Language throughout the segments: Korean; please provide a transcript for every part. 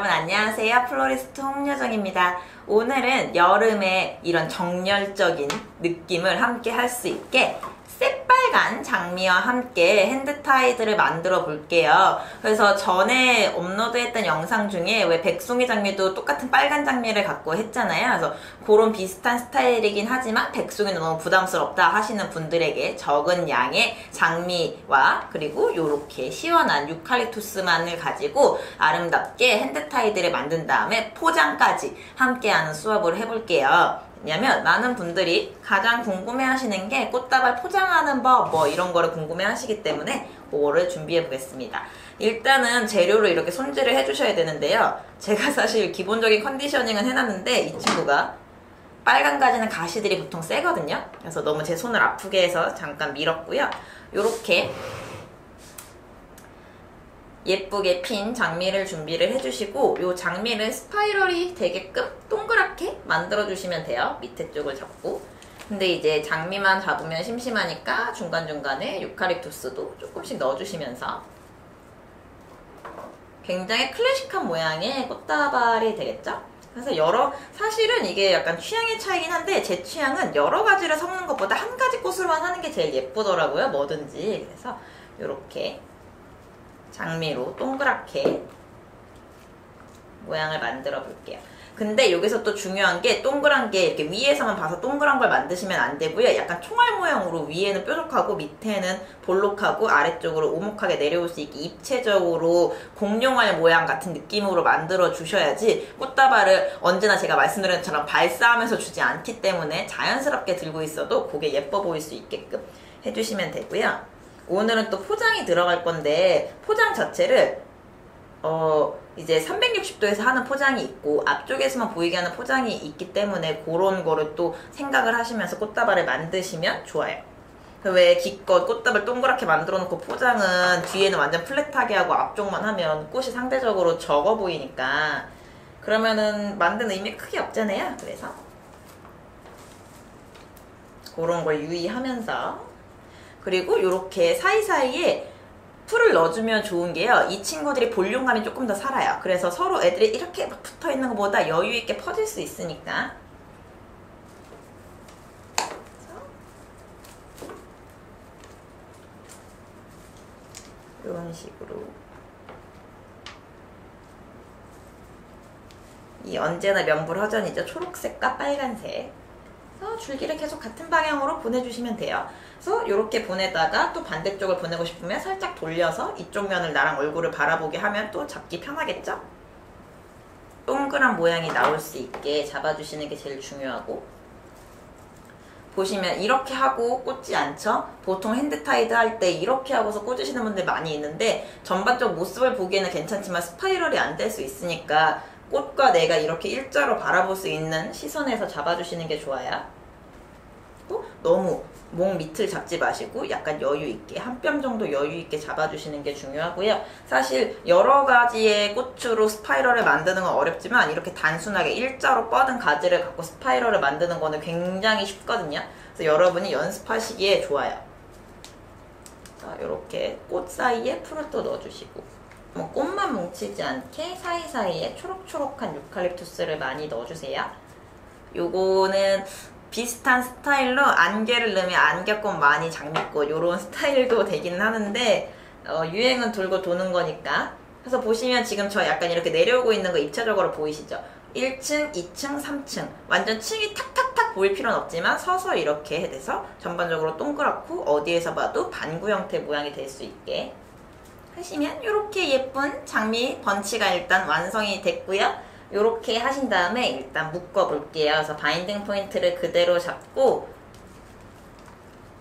여러분 안녕하세요. 플로리스트 홍여정입니다. 오늘은 여름에 이런 정열적인 느낌을 함께 할 수 있게 새빨간 장미와 함께 핸드타이드를 만들어 볼게요. 그래서 전에 업로드했던 영상 중에 왜 백송이 장미도 똑같은 빨간 장미를 갖고 했잖아요. 그래서 그런 비슷한 스타일이긴 하지만 백송이는 너무 부담스럽다 하시는 분들에게 적은 양의 장미와 그리고 이렇게 시원한 유칼립투스만을 가지고 아름답게 핸드타이드를 만든 다음에 포장까지 함께하는 수업을 해볼게요. 왜냐면 많은 분들이 가장 궁금해 하시는 게 꽃다발 포장하는 법 뭐 이런 거를 궁금해 하시기 때문에 그거를 준비해 보겠습니다. 일단은 재료를 이렇게 손질을 해 주셔야 되는데요. 제가 사실 기본적인 컨디셔닝은 해놨는데 이 친구가 빨간 가지는 가시들이 보통 세거든요. 그래서 너무 제 손을 아프게 해서 잠깐 밀었고요. 요렇게 예쁘게 핀 장미를 준비를 해주시고 이 장미를 스파이럴이 되게끔 동그랗게 만들어주시면 돼요. 밑에 쪽을 잡고. 근데 이제 장미만 잡으면 심심하니까 중간중간에 유칼립투스도 조금씩 넣어주시면서 굉장히 클래식한 모양의 꽃다발이 되겠죠? 그래서 사실은 이게 약간 취향의 차이긴 한데 제 취향은 여러 가지를 섞는 것보다 한 가지 꽃으로만 하는 게 제일 예쁘더라고요. 뭐든지. 그래서 이렇게 장미로 동그랗게 모양을 만들어 볼게요. 근데 여기서 또 중요한 게 동그란 게 이렇게 위에서만 봐서 동그란 걸 만드시면 안 되고요. 약간 총알 모양으로 위에는 뾰족하고 밑에는 볼록하고 아래쪽으로 오목하게 내려올 수 있게 입체적으로 공룡알 모양 같은 느낌으로 만들어 주셔야지 꽃다발을 언제나 제가 말씀드린 것처럼 발사하면서 주지 않기 때문에 자연스럽게 들고 있어도 그게 예뻐 보일 수 있게끔 해주시면 되고요. 오늘은 또 포장이 들어갈 건데 포장 자체를 이제 360도에서 하는 포장이 있고 앞쪽에서만 보이게 하는 포장이 있기 때문에 그런 거를 또 생각을 하시면서 꽃다발을 만드시면 좋아요. 왜 기껏 꽃다발 동그랗게 만들어 놓고 포장은 뒤에는 완전 플랫하게 하고 앞쪽만 하면 꽃이 상대적으로 적어 보이니까 그러면은 만드는 의미가 크게 없잖아요. 그래서 그런 걸 유의하면서 그리고 이렇게 사이사이에 풀을 넣어주면 좋은 게요. 이 친구들이 볼륨감이 조금 더 살아요. 그래서 서로 애들이 이렇게 막 붙어 있는 것보다 여유 있게 퍼질 수 있으니까. 이런 식으로. 이 언제나 명불허전이죠. 초록색과 빨간색. 그래서 줄기를 계속 같은 방향으로 보내주시면 돼요. 그래서 이렇게 보내다가 또 반대쪽을 보내고 싶으면 살짝 돌려서 이쪽 면을 나랑 얼굴을 바라보게 하면 또 잡기 편하겠죠? 동그란 모양이 나올 수 있게 잡아주시는 게 제일 중요하고 보시면 이렇게 하고 꽂지 않죠? 보통 핸드타이드 할 때 이렇게 하고서 꽂으시는 분들 많이 있는데 전반적 모습을 보기에는 괜찮지만 스파이럴이 안 될 수 있으니까 꽃과 내가 이렇게 일자로 바라볼 수 있는 시선에서 잡아주시는 게 좋아요. 또 너무 목 밑을 잡지 마시고 약간 여유 있게 한 뼘 정도 여유 있게 잡아주시는 게 중요하고요. 사실 여러 가지의 꽃으로 스파이럴을 만드는 건 어렵지만 이렇게 단순하게 일자로 뻗은 가지를 갖고 스파이럴을 만드는 거는 굉장히 쉽거든요. 그래서 여러분이 연습하시기에 좋아요. 자, 이렇게 꽃 사이에 풀을 또 넣어주시고 뭐 꽃만 뭉치지 않게 사이사이에 초록초록한 유칼립투스를 많이 넣어주세요. 요거는 비슷한 스타일로 안개를 넣으면 안개꽃 많이 장미꽃 요런 스타일도 되긴 하는데 유행은 돌고 도는 거니까. 그래서 보시면 지금 저 약간 이렇게 내려오고 있는 거 입체적으로 보이시죠? 1층, 2층, 3층 완전 층이 탁탁탁 보일 필요는 없지만 서서 이렇게 돼서 전반적으로 동그랗고 어디에서 봐도 반구 형태 모양이 될 수 있게 하시면 이렇게 예쁜 장미 번치가 일단 완성이 됐고요. 이렇게 하신 다음에 일단 묶어 볼게요. 그래서 바인딩 포인트를 그대로 잡고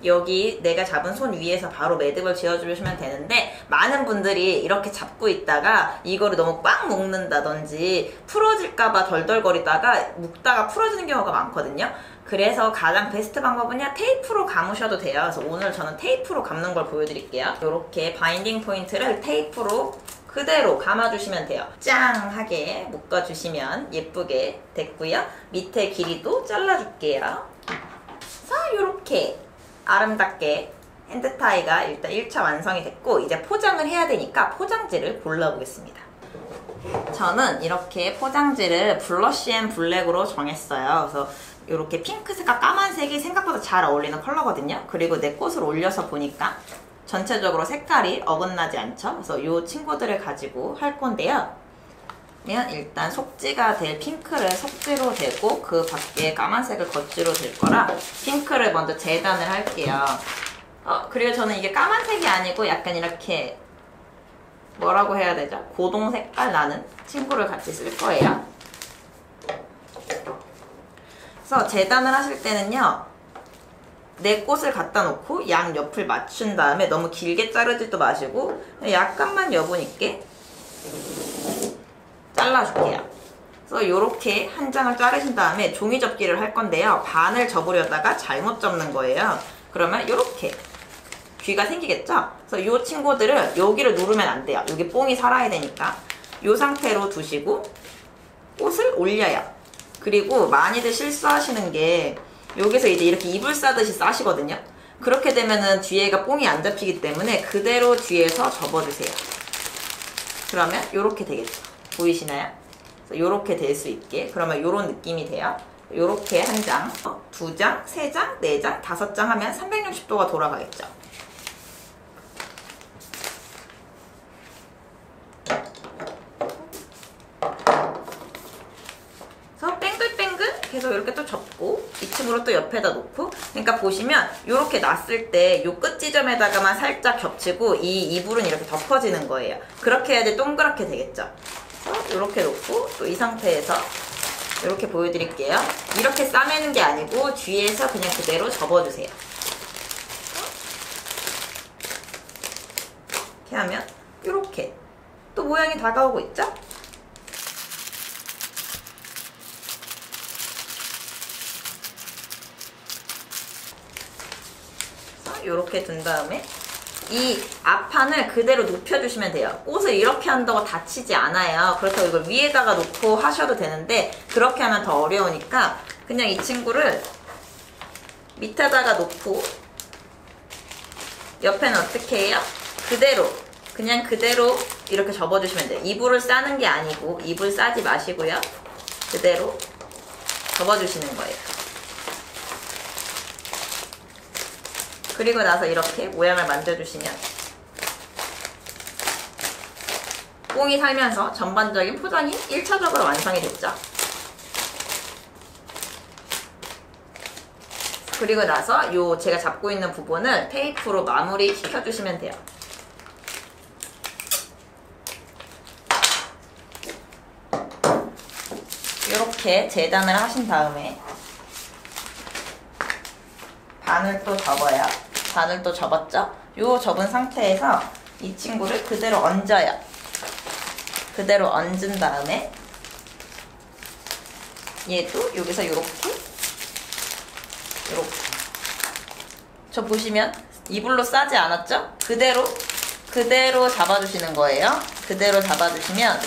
여기 내가 잡은 손 위에서 바로 매듭을 지어주시면 되는데 많은 분들이 이렇게 잡고 있다가 이거를 너무 꽉 묶는다든지 풀어질까봐 덜덜거리다가 묶다가 풀어지는 경우가 많거든요. 그래서 가장 베스트 방법은요, 테이프로 감으셔도 돼요. 그래서 오늘 저는 테이프로 감는 걸 보여드릴게요. 이렇게 바인딩 포인트를 테이프로 그대로 감아주시면 돼요. 짱하게 묶어주시면 예쁘게 됐고요. 밑에 길이도 잘라줄게요. 자, 이렇게 아름답게 핸드타이가 일단 1차 완성이 됐고 이제 포장을 해야 되니까 포장지를 골라보겠습니다. 저는 이렇게 포장지를 블러쉬 앤 블랙으로 정했어요. 그래서 이렇게 핑크색과 까만색이 생각보다 잘 어울리는 컬러거든요. 그리고 내 꽃을 올려서 보니까 전체적으로 색깔이 어긋나지 않죠. 그래서 이 친구들을 가지고 할 건데요. 일단 속지가 될 핑크를 속지로 대고 그 밖에 까만색을 겉지로 댈 거라 핑크를 먼저 재단을 할게요. 그리고 저는 이게 까만색이 아니고 약간 이렇게 뭐라고 해야 되죠? 고동 색깔 나는 친구를 같이 쓸 거예요. 그래서 재단을 하실 때는요, 내 꽃을 갖다 놓고 양 옆을 맞춘 다음에 너무 길게 자르지도 마시고 약간만 여분 있게 잘라줄게요. 그래서 이렇게 한 장을 자르신 다음에 종이 접기를 할 건데요. 반을 접으려다가 잘못 접는 거예요. 그러면 이렇게 귀가 생기겠죠? 그래서 이 친구들을 여기를 누르면 안 돼요. 여기 뽕이 살아야 되니까. 이 상태로 두시고 꽃을 올려요. 그리고 많이들 실수하시는 게 여기서 이제 이렇게 이불 싸듯이 싸시거든요. 그렇게 되면은 뒤에가 뽕이 안 잡히기 때문에 그대로 뒤에서 접어주세요. 그러면 이렇게 되겠죠. 보이시나요? 이렇게 될 수 있게. 그러면 이런 느낌이 돼요. 이렇게 한 장, 두 장, 세 장, 네 장, 다섯 장 하면 360도가 돌아가겠죠. 계속 이렇게 또 접고 이 친구를 또 옆에다 놓고, 그러니까 보시면 이렇게 놨을 때 이 끝 지점에다가만 살짝 겹치고 이 이불은 이렇게 덮어지는 거예요. 그렇게 해야지 동그랗게 되겠죠. 이렇게 놓고 또 이 상태에서 이렇게 보여드릴게요. 이렇게 싸매는 게 아니고 뒤에서 그냥 그대로 접어주세요. 이렇게 하면 이렇게 또 모양이 다가오고 있죠? 이렇게 둔 다음에 이 앞판을 그대로 눕혀주시면 돼요. 꽃을 이렇게 한다고 다치지 않아요. 그렇다고 이걸 위에다가 놓고 하셔도 되는데 그렇게 하면 더 어려우니까 그냥 이 친구를 밑에다가 놓고 옆에는 어떻게 해요? 그냥 그대로 이렇게 접어주시면 돼요. 이불을 싸는 게 아니고 이불 싸지 마시고요. 그대로 접어주시는 거예요. 그리고 나서 이렇게 모양을 만들어주시면 뽕이 살면서 전반적인 포장이 1차적으로 완성이 됐죠. 그리고 나서 요 제가 잡고 있는 부분을 테이프로 마무리 시켜주시면 돼요. 이렇게 재단을 하신 다음에 반을 또 접어요. 반을 또 접었죠? 요 접은 상태에서 이 친구를 그대로 얹어요. 그대로 얹은 다음에 얘도 여기서 요렇게 저 보시면 이불로 싸지 않았죠? 그대로 잡아주시는 거예요. 그대로 잡아주시면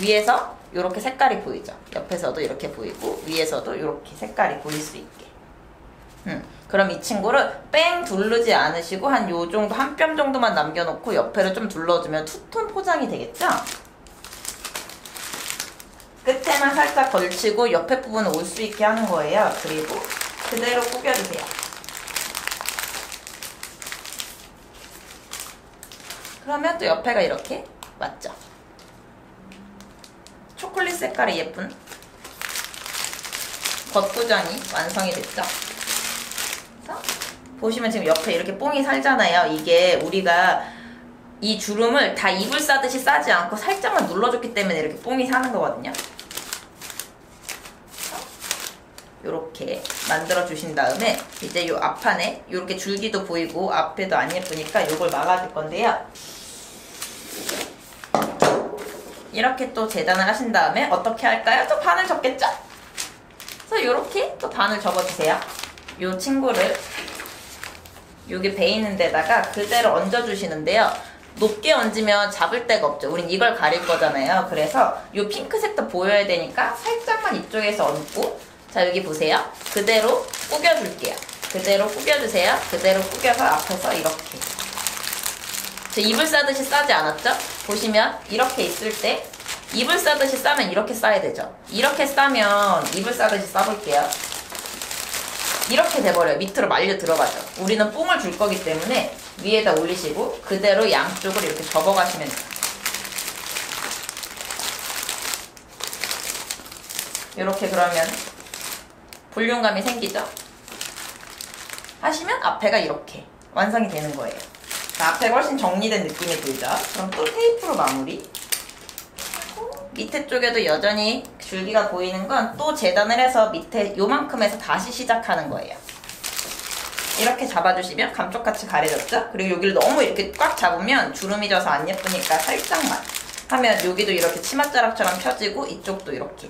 위에서 요렇게 색깔이 보이죠? 옆에서도 이렇게 보이고 위에서도 이렇게 색깔이 보일 수 있게. 그럼 이 친구를 뺑 두르지 않으시고 한 요 정도, 한 뼘 정도만 남겨놓고 옆에를 좀 둘러주면 투톤 포장이 되겠죠? 끝에만 살짝 걸치고 옆에 부분은 올 수 있게 하는 거예요. 그리고 그대로 꾸겨주세요. 그러면 또 옆에가 이렇게 맞죠? 초콜릿 색깔이 예쁜 겉구정이 완성이 됐죠? 보시면 지금 옆에 이렇게 뽕이 살잖아요. 이게 우리가 이 주름을 다 이불 싸듯이 싸지 않고 살짝만 눌러줬기 때문에 이렇게 뽕이 사는 거거든요. 이렇게 만들어 주신 다음에 이제 요 앞판에 이렇게 줄기도 보이고 앞에도 안 예쁘니까 이걸 막아줄 건데요. 이렇게 또 재단을 하신 다음에 어떻게 할까요? 또 반을 접겠죠? 그래서 이렇게 또 반을 접어주세요. 요 친구를 여기 배 있는 데다가 그대로 얹어주시는데요. 높게 얹으면 잡을 데가 없죠. 우린 이걸 가릴 거잖아요. 그래서 이 핑크색도 보여야 되니까 살짝만 이쪽에서 얹고, 자 여기 보세요. 그대로 꾸겨줄게요. 그대로 꾸겨주세요. 그대로 꾸겨서 앞에서 이렇게 저 이불 싸듯이 싸지 않았죠? 보시면 이렇게 있을 때 이불 싸듯이 싸면 이렇게 싸야 되죠. 이렇게 싸면 이불 싸듯이 싸볼게요. 이렇게 돼버려요. 밑으로 말려 들어가죠. 우리는 뽕을 줄 거기 때문에 위에다 올리시고 그대로 양쪽을 이렇게 접어가시면 돼요. 이렇게 그러면 볼륨감이 생기죠? 하시면 앞에가 이렇게 완성이 되는 거예요. 자, 앞에가 훨씬 정리된 느낌이 들죠? 그럼 또 테이프로 마무리. 밑에 쪽에도 여전히 줄기가 보이는 건 또 재단을 해서 밑에 요만큼에서 다시 시작하는 거예요. 이렇게 잡아주시면 감쪽같이 가려졌죠? 그리고 여기를 너무 이렇게 꽉 잡으면 주름이 져서 안 예쁘니까 살짝만 하면 여기도 이렇게 치맛자락처럼 펴지고 이쪽도 이렇게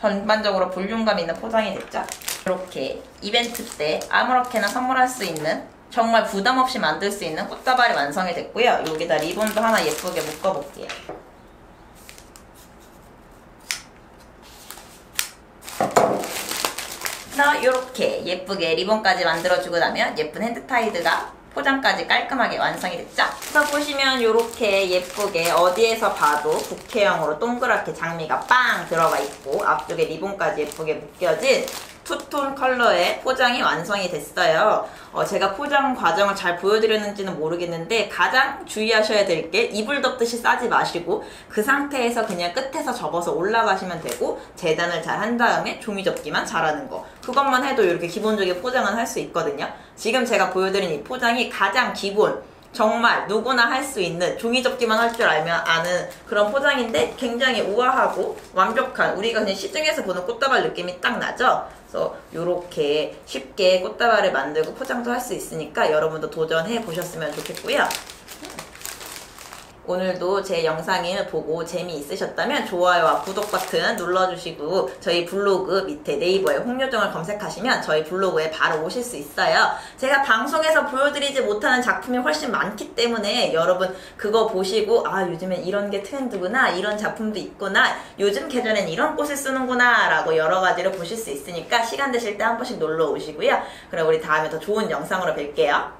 전반적으로 볼륨감 있는 포장이 됐죠? 이렇게 이벤트 때 아무렇게나 선물할 수 있는 정말 부담 없이 만들 수 있는 꽃다발이 완성이 됐고요. 여기다 리본도 하나 예쁘게 묶어볼게요. 이렇게 예쁘게 리본까지 만들어주고 나면 예쁜 핸드타이드가 포장까지 깔끔하게 완성이 됐죠? 그래서 보시면 이렇게 예쁘게 어디에서 봐도 부케형으로 동그랗게 장미가 빵 들어가 있고 앞쪽에 리본까지 예쁘게 묶여진 투톤 컬러의 포장이 완성이 됐어요. 제가 포장 과정을 잘 보여드렸는지는 모르겠는데 가장 주의하셔야 될 게 이불 덮듯이 싸지 마시고 그 상태에서 그냥 끝에서 접어서 올라가시면 되고 재단을 잘 한 다음에 종이 접기만 잘하는 거 그것만 해도 이렇게 기본적인 포장은 할 수 있거든요. 지금 제가 보여드린 이 포장이 가장 기본 정말 누구나 할 수 있는 종이 접기만 할 줄 알면 아는 그런 포장인데 굉장히 우아하고 완벽한 우리가 그냥 시중에서 보는 꽃다발 느낌이 딱 나죠? 그래서 이렇게 쉽게 꽃다발을 만들고 포장도 할 수 있으니까 여러분도 도전해 보셨으면 좋겠고요. 오늘도 제 영상을 보고 재미있으셨다면 좋아요와 구독 버튼 눌러주시고 저희 블로그 밑에 네이버에 홍요정을 검색하시면 저희 블로그에 바로 오실 수 있어요. 제가 방송에서 보여드리지 못하는 작품이 훨씬 많기 때문에 여러분 그거 보시고 아 요즘엔 이런 게 트렌드구나 이런 작품도 있구나 요즘 계절엔 이런 꽃을 쓰는구나 라고 여러 가지를 보실 수 있으니까 시간 되실 때 한 번씩 놀러 오시고요. 그럼 우리 다음에 더 좋은 영상으로 뵐게요.